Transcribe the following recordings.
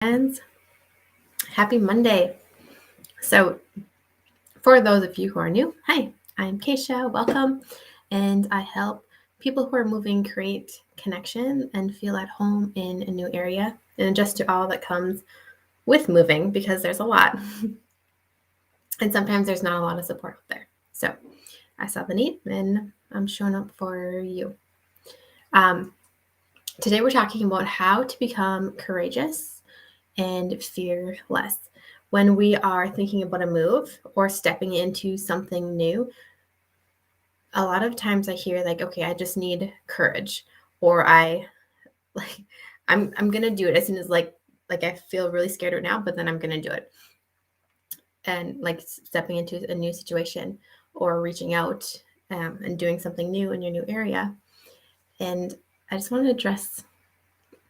And happy Monday. So, for those of you who are new, hi, I'm Keisha. Welcome. And I help people who are moving create connection and feel at home in a new area and adjust to all that comes with moving because there's a lot. And sometimes there's not a lot of support out there. So, I saw the need and I'm showing up for you. Today, we're talking about how to become courageous and fearless. When we are thinking about a move or stepping into something new, a lot of times I hear okay, I just need courage, or I'm gonna do it as soon as I feel really scared right now, but then I'm gonna do it. And stepping into a new situation or reaching out and doing something new in your new area. And I just want to address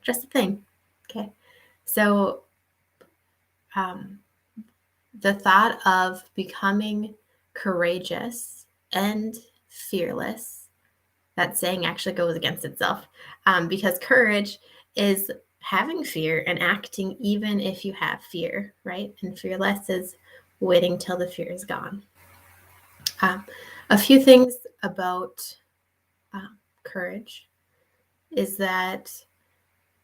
the thing. Okay. So the thought of becoming courageous and fearless, that saying actually goes against itself, because courage is having fear and acting even if you have fear, right? And fearless is waiting till the fear is gone. A few things about courage is that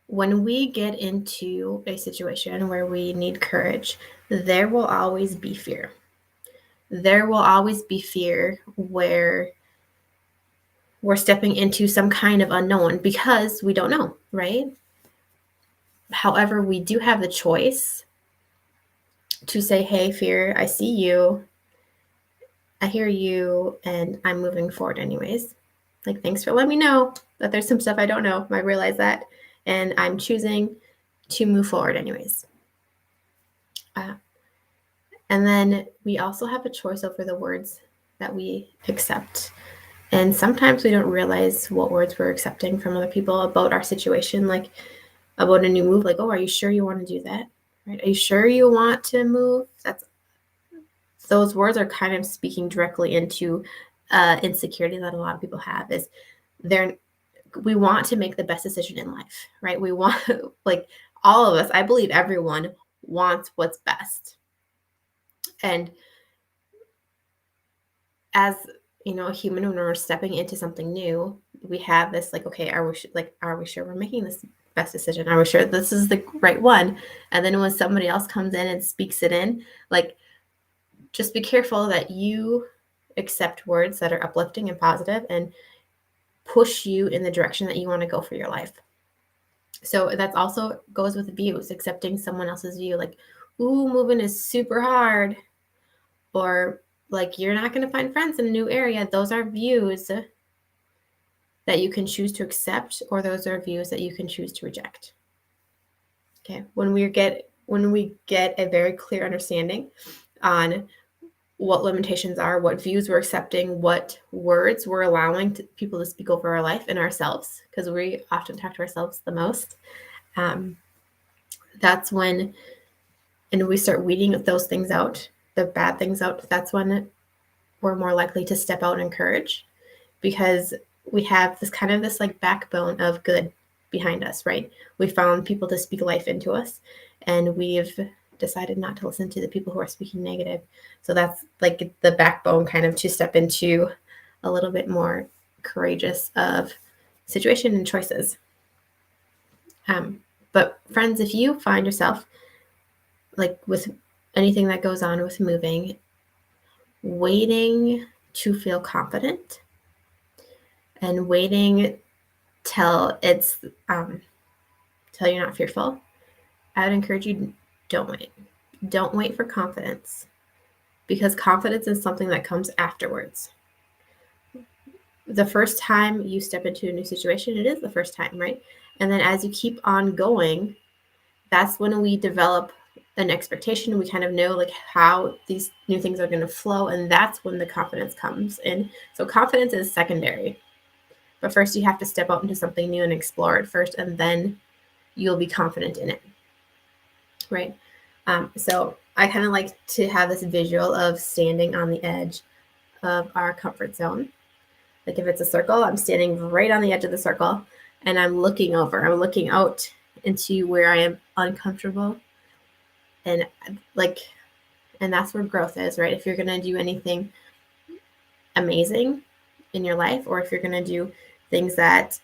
when we get into a situation where we need courage, there will always be fear. There will always be fear where we're stepping into some kind of unknown because we don't know, right? However, we do have the choice to say, hey, fear, I see you, I hear you, and I'm moving forward anyways. Thanks for letting me know that there's some stuff I don't know. I realize that, and I'm choosing to move forward anyways. And then we also have a choice over the words that we accept. And sometimes we don't realize what words we're accepting from other people about our situation, like about a new move, oh, are you sure you want to do that? Right? Are you sure you want to move? Those words are kind of speaking directly into insecurity that a lot of people have. Is we want to make the best decision in life, right? We want, all of us, I believe everyone wants what's best. And as a human, when we're stepping into something new, we have this okay, are we sure we're making this best decision? Are we sure this is the right one? And then when somebody else comes in and speaks it in, just be careful that you accept words that are uplifting and positive and push you in the direction that you want to go for your life. So that also goes with views, accepting someone else's view, ooh, moving is super hard, or you're not going to find friends in a new area. Those are views that you can choose to accept, or those are views that you can choose to reject. Okay. When we get a very clear understanding on what limitations are, what views we're accepting, what words we're allowing people to speak over our life and ourselves, because we often talk to ourselves the most. That's when, and we start weeding those things out, the bad things out. That's when we're more likely to step out and encourage, because we have this backbone of good behind us, right? We found people to speak life into us, and we've decided not to listen to the people who are speaking negative. So that's the backbone kind of to step into a little bit more courageous of situation and choices. But friends, if you find yourself with anything that goes on with moving, waiting to feel confident and waiting till it's till you're not fearful, I would encourage you, don't wait. Don't wait for confidence, because confidence is something that comes afterwards. The first time you step into a new situation, it is the first time, right? And then as you keep on going, that's when we develop an expectation. We kind of know how these new things are going to flow, and that's when the confidence comes in. So confidence is secondary, but first you have to step out into something new and explore it first, and then you'll be confident in it, right? So I kind of like to have this visual of standing on the edge of our comfort zone. If it's a circle, I'm standing right on the edge of the circle, and I'm looking out into where I am uncomfortable. And and that's where growth is, right? If you're going to do anything amazing in your life, or if you're going to do things that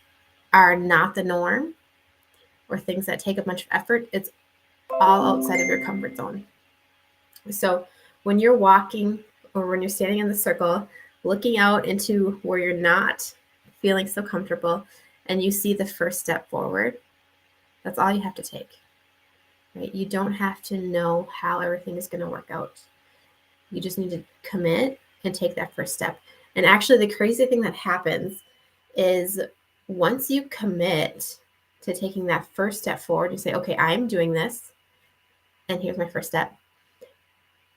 are not the norm or things that take a bunch of effort, it's all outside of your comfort zone. So when you're walking or when you're standing in the circle, looking out into where you're not feeling so comfortable and you see the first step forward, that's all you have to take, right? You don't have to know how everything is going to work out. You just need to commit and take that first step. And actually, the crazy thing that happens is once you commit to taking that first step forward, you say, okay, I'm doing this, and here's my first step.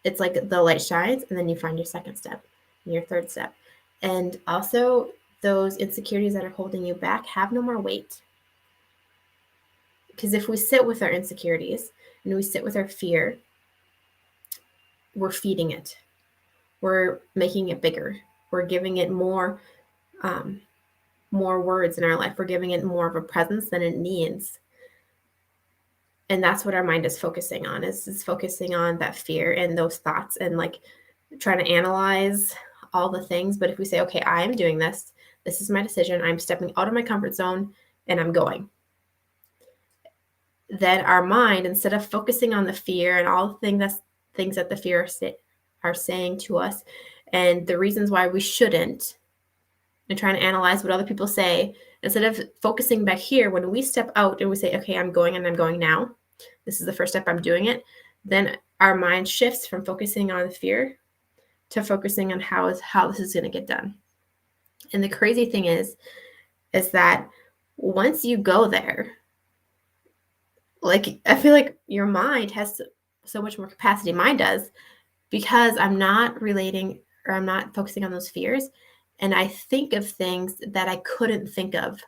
It's like the light shines, and then you find your second step and your third step. And also, those insecurities that are holding you back have no more weight. Because if we sit with our insecurities and we sit with our fear, we're feeding it. We're making it bigger. We're giving it more words in our life. We're giving it more of a presence than it needs. And that's what our mind is focusing on, is focusing on that fear and those thoughts and like trying to analyze all the things. But if we say, okay, I'm doing this, this is my decision, I'm stepping out of my comfort zone and I'm going, then our mind, instead of focusing on the fear and all the things that the fear are saying to us and the reasons why we shouldn't, and trying to analyze what other people say, instead of focusing back here, when we step out and we say, okay, I'm going and I'm going now, this is the first step, I'm doing it, then our mind shifts from focusing on the fear to focusing on how this is going to get done. And the crazy thing is that once you go there, like, I feel like your mind has so much more capacity. Mine does, because I'm not relating or I'm not focusing on those fears. And I think of things that I couldn't think of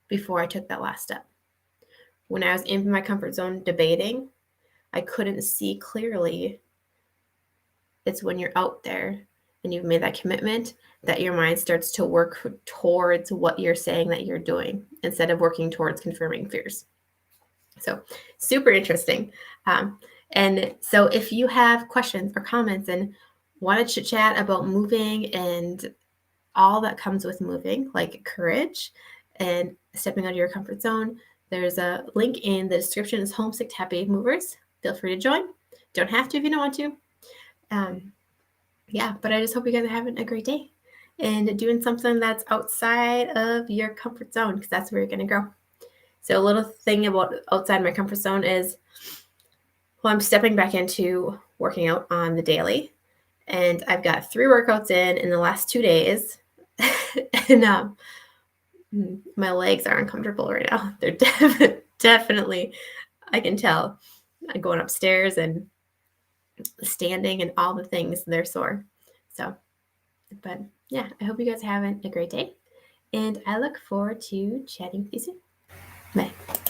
before I took that last step. When I was in my comfort zone debating, I couldn't see clearly. It's when you're out there and you've made that commitment that your mind starts to work towards what you're saying that you're doing instead of working towards confirming fears. So super interesting. And so if you have questions or comments and want to chit chat about moving and all that comes with moving, like courage and stepping out of your comfort zone, there's a link in the description. It's Homesick Happy Movers. Feel free to join. Don't have to if you don't want to. But I just hope you guys are having a great day and doing something that's outside of your comfort zone, because that's where you're going to grow. So a little thing about outside my comfort zone is, I'm stepping back into working out on the daily, and I've got 3 workouts in the last 2 days, and my legs are uncomfortable right now. They're definitely, I can tell, I'm going upstairs and standing and all the things, they're sore. So, but yeah, I hope you guys are having a great day, and I look forward to chatting with you soon. Bye.